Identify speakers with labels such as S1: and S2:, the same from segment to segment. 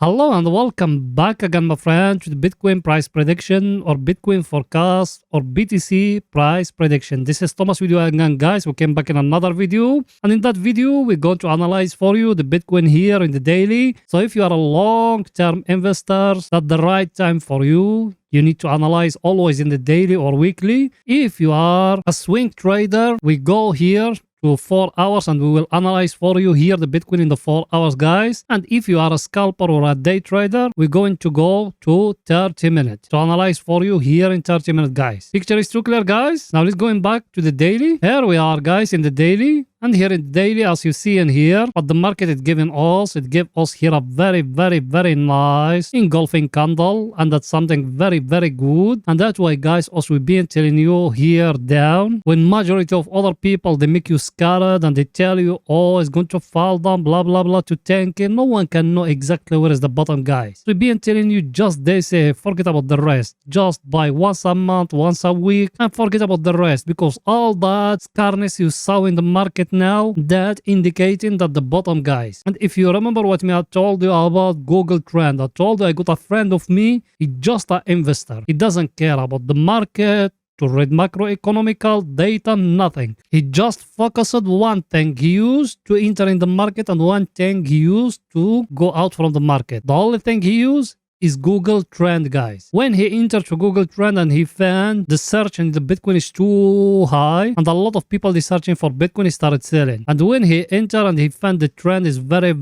S1: Hello and welcome back again, my friend, to the Bitcoin price prediction or Bitcoin forecast or BTC price prediction. This is Thomas video again, guys. We came back in another video, and in that video, we're going to analyze for you the Bitcoin here in the daily. So if you are a long-term investor, that's the right time for you. You need to analyze always in the daily or weekly. If you are a swing trader, we go here to 4 hours and we will analyze for you here the Bitcoin in the 4 hours, guys. And if you are a scalper or a day trader, we're going to go to 30 minutes to analyze for you here in 30 minutes, guys. Picture is too clear, guys. Now let's go back to the daily. Here we are, guys, in the daily. And here in the daily, as you see in here, what the market is giving us, it gives us here a very nice engulfing candle. And that's something very good. And that's why, guys, also we've been telling you here down, when majority of other people, they make you scared and they tell you, oh, it's going to fall down, blah, to tank it. No one can know exactly where is the bottom, guys. So we've been telling you just they say, forget about the rest. Just buy once a month, once a week, and forget about the rest. Because all that scareness you saw in the market now, that indicating that the bottom, guys. And if you remember what I told you about Google trend, I told you I got a friend of me, he's just an investor. He doesn't care about the market, to read macroeconomical data, nothing. He just focused on one thing he used to enter in the market and one thing he used to go out from the market. The only thing he used is Google trend, guys. When he entered to Google trend and he found the search in the Bitcoin is too high and a lot of people is searching for Bitcoin, he started selling. And when he entered and he found the trend is very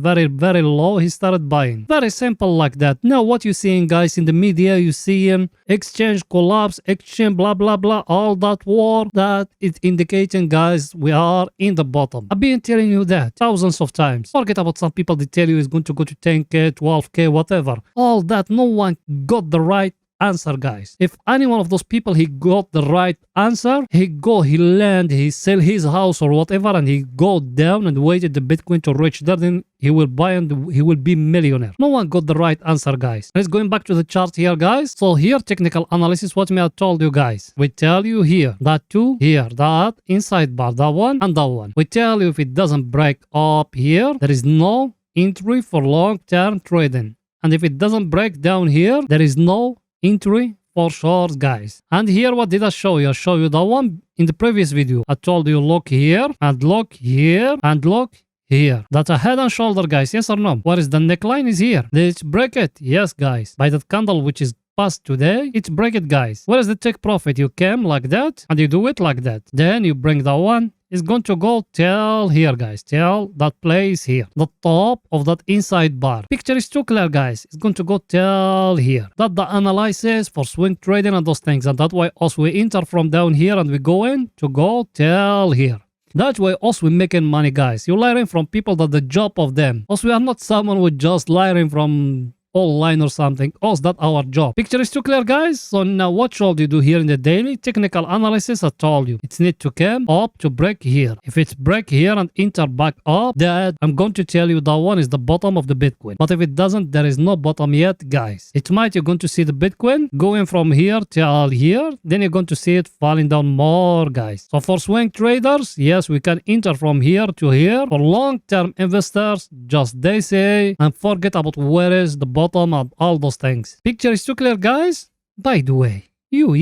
S1: low, he started buying. Very simple like that. Now what you seeing, guys, in the media, you see exchange collapse, exchange blah, all that war, that is indicating, guys, we are in the bottom. I've been telling you that thousands of times. Forget about some people, they tell you it's going to go to 10K, 12K, whatever. All that, no one got the right answer, guys. If any one of those people, he got the right answer, he land, he sell his house or whatever, and he go down and waited the Bitcoin to reach there, then he will buy and he will be millionaire. No one got the right answer, guys. Let's going back to the chart here, guys. So here, technical analysis, what I told you, guys. We tell you here, that two, here, that, inside bar, that one, and that one. We tell you if it doesn't break up here, there is no entry for long-term trading. And if it doesn't break down here, there is no entry for short, guys. And here, what did I show you? I show you the one in the previous video. I told you look here and look here and look here. That's a head and shoulder, guys. Yes or no? What is the neckline is here? Let's break it. Yes, guys. By that candle, which is past today, it's break it, guys. Where is the take profit? You came like that and you do it like that. Then you bring the one. It's going to go till here, guys. Till that place here. The top of that inside bar. Picture is too clear, guys. It's going to go till here. That's the analysis for swing trading and those things. And that's why also we enter from down here and we go in to go till here. That's why also we're making money, guys. You're learning from people that the job of them. Also, we are not someone who just learning from online or something. Also, that's our job. Picture is too clear, guys. So now what should you do here in the daily? Technical analysis, I told you. It's need to come up to break here. If it's break here and enter back up, that I'm going to tell you that one is the bottom of the Bitcoin. But if it doesn't, there is no bottom yet, guys. It might you're going to see the Bitcoin going from here till here. Then you're going to see it falling down more, guys. So for swing traders, yes, we can enter from here to here. For long-term investors, just they say and forget about where is the bottom of all those things. Picture is too clear, guys. By the way, you,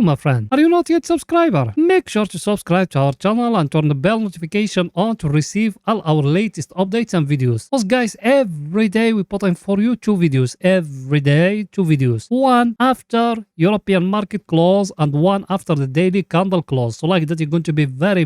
S1: my friend, are you not yet subscriber? Make sure to subscribe to our channel and turn the bell notification on to receive all our latest updates and videos. Because, guys, every day we put in for you 2 videos. Every day, 2 videos. One after European market close and one after the daily candle close. So like that, you're going to be very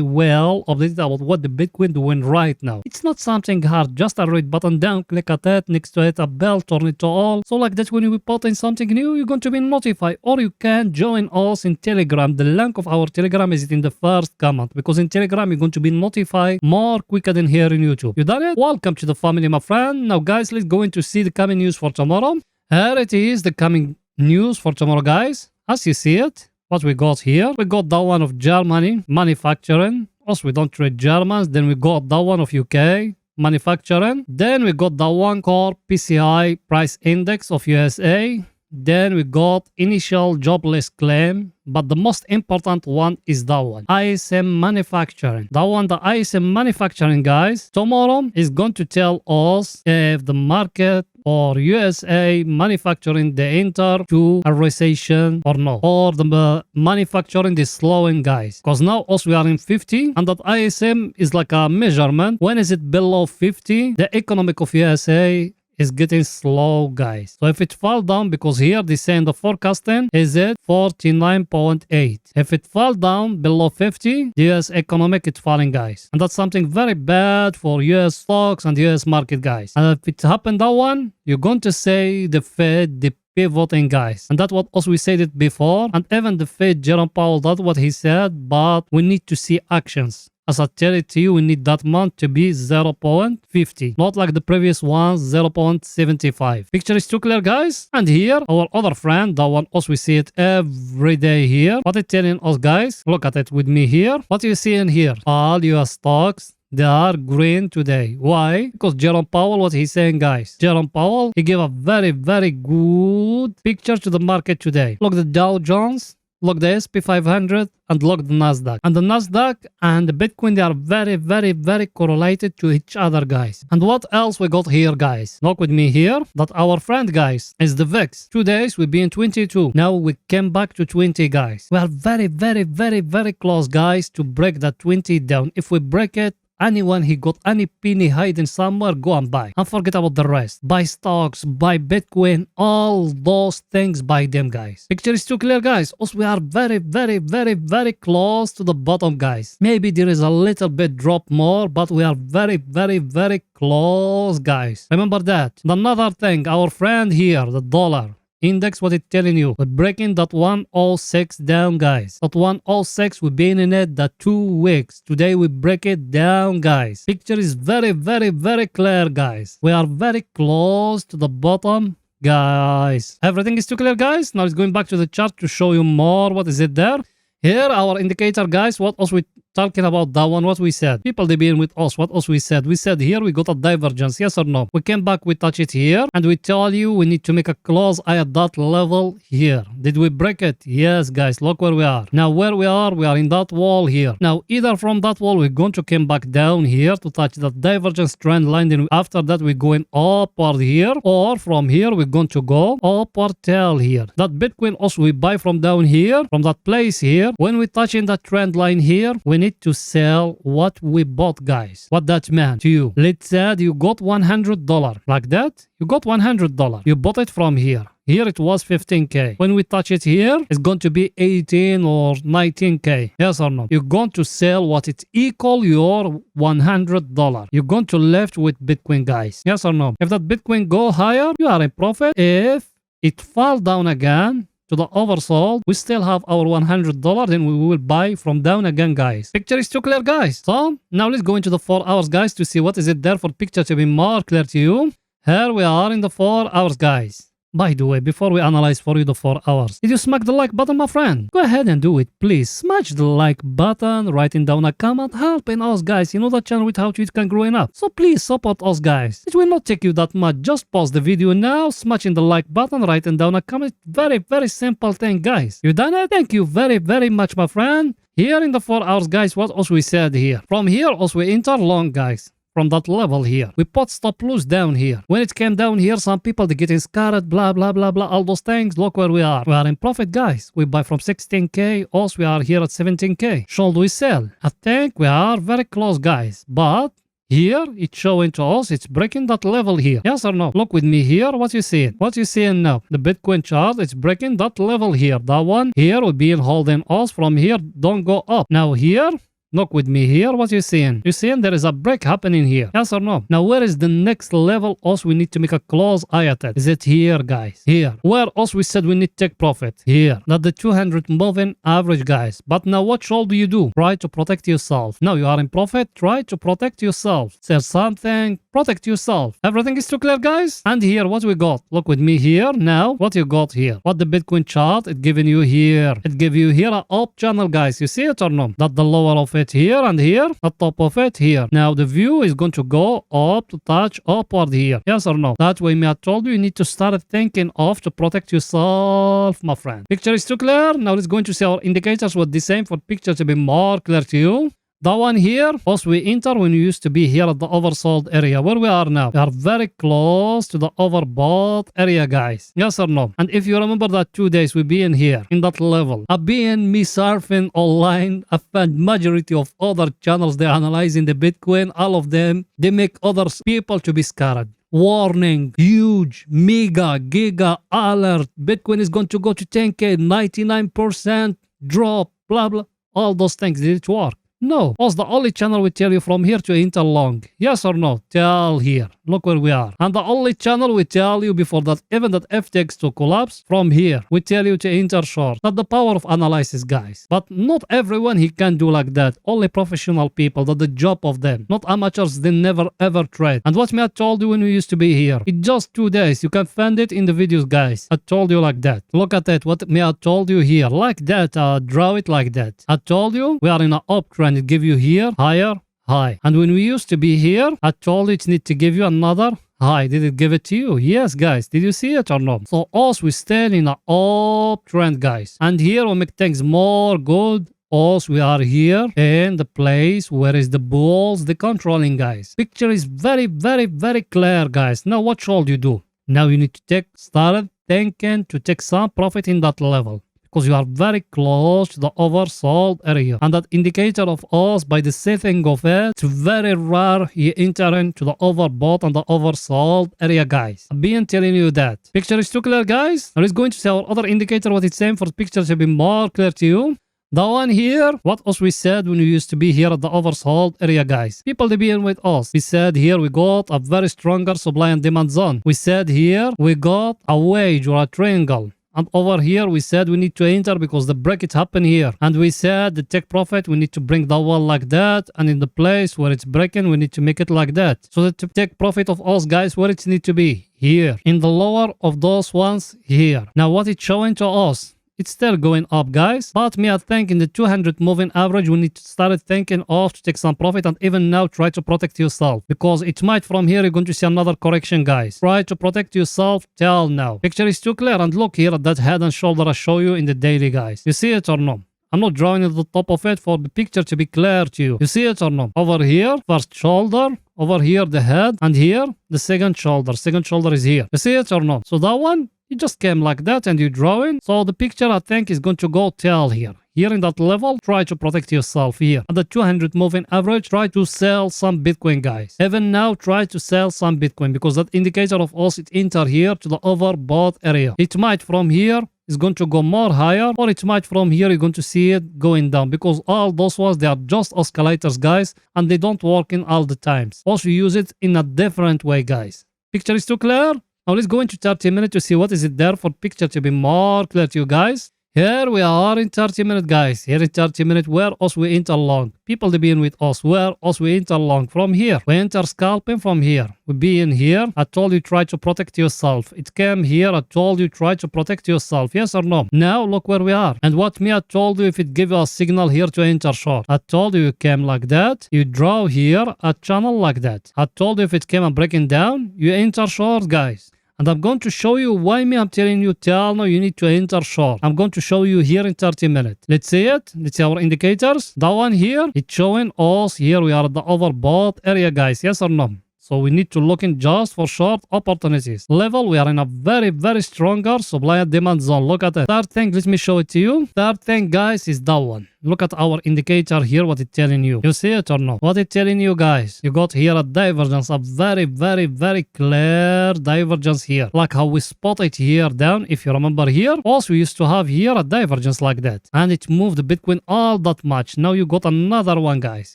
S1: well updated about what the Bitcoin doing right now. It's not something hard. Just a red button down, click at it, next to it a bell, turn it to all. So like that, when we put in something new, you're going to be notified. Or you can join us in Telegram. The link of our Telegram is in the first comment, because in Telegram you're going to be notified more quicker than here in YouTube. You done it? Welcome to the family, my friend. Now, guys, let's go into see the coming news for tomorrow. Here it is, the coming news for tomorrow, guys. As you see it, what we got here, we got that one of Germany manufacturing. Also, we don't trade Germans. Then we got that one of UK manufacturing. Then we got that one called PCI price index of USA. Then we got initial jobless claim, but the most important one is that one, ISM manufacturing. That one, the ISM manufacturing, guys, tomorrow is going to tell us if the market or USA manufacturing the enter to a recession or no, or the manufacturing is slowing, guys, because now also we are in 50 and that ISM is like a measurement. When is it below 50, the economic of USA is getting slow, guys. So if it fall down, because here they say in the forecasting is it 49.8. If it fall down below 50, the US economic is falling, guys. And that's something very bad for US stocks and US market, guys. And if it happened that one, you're going to say the Fed, the pivoting, guys. And that's what also we said it before. And even the Fed, Jerome Powell, that's what he said, but we need to see actions. As I tell it to you, we need that month to be 0.50, not like the previous one, 0.75. Picture is too clear, guys. And here, our other friend, that one also we see it every day here. What it's telling us, guys, look at it with me here. What you see in here, all US stocks, they are green today. Why? Because Jerome Powell, what he's saying, guys. Jerome Powell, he gave a very, very good picture to the market today. Look the Dow Jones. Look the SP 500 and look the Nasdaq. And the Nasdaq and the Bitcoin, they are very, very, very correlated to each other, guys. And what else we got here, guys? Look with me here that our friend, guys, is the VIX. 2 days we've been 22. Now we came back to 20, guys. We are very, very, very, very close, guys, to break that 20 down. If we break it, anyone he got any penny hiding somewhere, go and buy and forget about the rest. Buy stocks, buy Bitcoin, all those things, buy them, guys. Picture is too clear, guys. Also, we are very, very, very, very close to the bottom, guys. Maybe there is a little bit drop more, but we are very, very, very close, guys. Remember that. And another thing, our friend here, the dollar index, what it's telling you, we're breaking that 106 down, guys. That 106, we've been in it that 2 weeks. Today we break it down, guys. Picture is very, very, very clear, guys. We are very close to the bottom, guys. Everything is too clear, guys. Now it's going back to the chart to show you more. What is it there? Here, our indicator, guys. What else we talking about that one? What we said? People, they been with us. What else we said? We said here we got a divergence. Yes or no? We came back, we touch it here. And we tell you we need to make a close eye at that level here. Did we break it? Yes, guys. Look where we are. Now, where we are in that wall here. Now, either from that wall, we're going to come back down here to touch that divergence trend line. Then after that, we're going upward here. Or from here, we're going to go upward tail here. That Bitcoin also we buy from down here, from that place here. When we touch in that trend line here, we need to sell what we bought, guys. What that meant to you. Let's say you got $100 like that. You got $100. You bought it from here. Here it was 15K. When we touch it here, it's going to be 18 or 19K. Yes or no? You're going to sell what it equal your $100. You're going to left with Bitcoin, guys. Yes or no? If that Bitcoin go higher, you are in profit. If it fall down again to the oversold, we still have our $100, then we will buy from down again, guys. Picture is too clear, guys. So now let's go into the 4 hours, guys, to see what is it there for picture to be more clear to you. Here we are in the 4 hours, guys. By the way, before we analyze for you the 4 hours, did you smack the like button, my friend? Go ahead and do it, please. Smash the like button, writing down a comment, helping us, guys. You know that channel with how it can grow up. So please support us, guys. It will not take you that much. Just pause the video now, smashing the like button, writing down a comment. Very, very simple thing, guys. You done it? Thank you very, very much, my friend. Here in the 4 hours, guys, what also we said here? From here, also we enter long, guys. From that level here, we put stop loss down here. When it came down here, some people they getting scared, blah blah blah blah, all those things. Look where we are. We are in profit, guys. We buy from 16K. Also, we are here at 17K. Should we sell? I think we are very close, guys. But here it's showing to us it's breaking that level here. Yes or no? Look with me here. What you seeing? What you seeing now? The Bitcoin chart, it's breaking that level here. That one here will be holding us from here. Don't go up. Now here. Look with me here. What you seeing? You seeing there is a break happening here? Yes or no? Now where is the next level? Also we need to make a close eye at it. Is it here, guys? Here. Where also we said we need to take profit? Here. Not the 200 moving average, guys. But now what should you do? Try to protect yourself. Now you are in profit. Try to protect yourself. Say something. Protect yourself. Everything is too clear, guys. And here what we got? Look with me here. Now what you got here? What the Bitcoin chart it giving you here? It give you here a up channel, guys. You see it or no? That the lower of it here and here, the top of it here. Now the view is going to go up to touch upward here. Yes or no? That way me I told you need to start thinking of to protect yourself, my friend. Picture is too clear. Now let's go to see our indicators what the same for picture to be more clear to you. The one here, also we enter when we used to be here at the oversold area. Where we are now, we are very close to the overbought area, guys. Yes or no? And if you remember that 2 days we been here in that level, I've been me surfing online. I found majority of other channels they analyzing the Bitcoin. All of them, they make other people to be scared. Warning, huge, mega, giga alert. Bitcoin is going to go to 10K, 99% drop, blah, blah. All those things, did it work? No. Was the only channel we tell you from here to enter long? Yes or no? Tell here. Look where we are. And the only channel we tell you before that even that FTX to collapse from here. We tell you to enter short. That's the power of analysis, guys. But not everyone he can do like that. Only professional people. That's the job of them. Not amateurs. They never ever trade. And what me I told you when we used to be here. In just 2 days. You can find it in the videos, guys. I told you like that. Look at it. What me I told you here. Like that. Draw it like that. I told you we are in an uptrend. It give you here higher high. And when we used to be here, I told you it need to give you another high. Did it give it to you? Yes, guys. Did you see it or not? So us, we stand in an uptrend, guys. And here we make things more good. Also, we are here in the place where is the bulls, the controlling, guys. Picture is very, very, very clear, guys. Now, what should you do? Now you need to start thinking to take some profit in that level. Because you are very close to the oversold area. And that indicator of us, by the setting of it, it's very rare you enter into the overbought and the oversold area, guys. I've been telling you that. Picture is too clear, guys. I was going to say our other indicator, what it's saying for the picture to be more clear to you. The one here, what else we said when we used to be here at the oversold area, guys. People they being with us. We said here we got a very stronger supply and demand zone. We said here we got a wedge or a triangle. And over here, we said we need to enter because the break it happened here. And we said the take profit, we need to bring the wall like that. And in the place where it's breaking, we need to make it like that. So that to take profit of us, guys, where it need to be? Here. In the lower of those ones, here. Now, what it's showing to us? It's still going up, guys. But me, I think in the 200 moving average, we need to start thinking of to take some profit and even now try to protect yourself. Because it might from here, you're going to see another correction, guys. Try to protect yourself till now. Picture is too clear. And look here at that head and shoulder I show you in the daily, guys. You see it or no? I'm not drawing at the top of it for the picture to be clear to you. You see it or no? Over here, first shoulder. Over here, the head. And here, the second shoulder. Second shoulder is here. You see it or no? So that one, it just came like that and you draw in. So the picture I think is going to go till here. Here in that level, try to protect yourself here. At the 200 moving average, try to sell some Bitcoin, guys. Even now, try to sell some Bitcoin because that indicator of us, it enter here to the overbought area. It might from here is going to go more higher or it might from here you're going to see it going down because all those ones, they are just oscillators, guys, and they don't work in all the times. Also use it in a different way, guys. Picture is too clear? Now let's go into 30 minutes to see what is it there for picture to be more clear to you guys. Here we are in 30 minutes, guys. Here in 30 minutes, where us we enter long. People they be in with us. Where us we enter long. From here. We enter scalping from here. We be in here. I told you try to protect yourself. It came here. I told you try to protect yourself. Yes or no? Now look where we are. And what me I told you if it give you a signal here to enter short. I told you came like that. You draw here a channel like that. I told you if it came and breaking down, you enter short, guys. And I'm going to show you why I'm telling you tell now you need to enter short. I'm going to show you here in 30 minutes. Let's see it. Let's see our indicators. That one here, it's showing us here we are at the overbought area, guys. Yes or no? So we need to look in just for short opportunities. Level, we are in a very, very stronger supply and demand zone. Look at it. Third thing, let me show it to you. Third thing, guys, is that one. Look at our indicator here, what it's telling you. You see it or no? What it's telling you, guys. You got here a divergence, a very, very, very clear divergence here. Like how we spot it here down, if you remember here. Also, we used to have here a divergence like that. And it moved the Bitcoin all that much. Now you got another one, guys.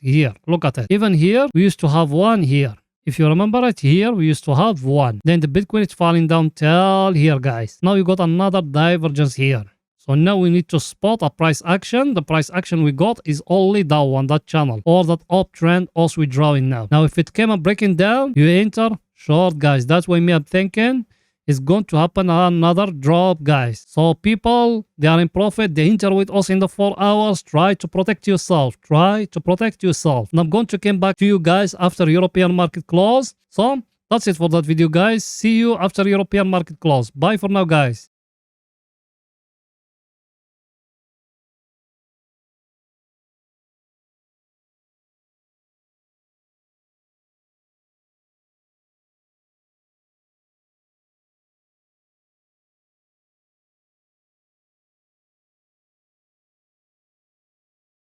S1: Here, look at it. Even here, we used to have one here. If you remember it here, we used to have one. Then the Bitcoin is falling down till here, guys. Now you got another divergence here. So now we need to spot a price action. The price action we got is only that one, that channel. Or that uptrend also we drawing now. Now if it came up breaking down, you enter short, guys. That's why me I'm thinking it's going to happen another drop, guys. So people, they are in profit. They enter with us in the 4 hours. Try to protect yourself. Try to protect yourself. And I'm going to come back to you guys after European market close. So that's it for that video, guys. See you after European market close. Bye for now, guys.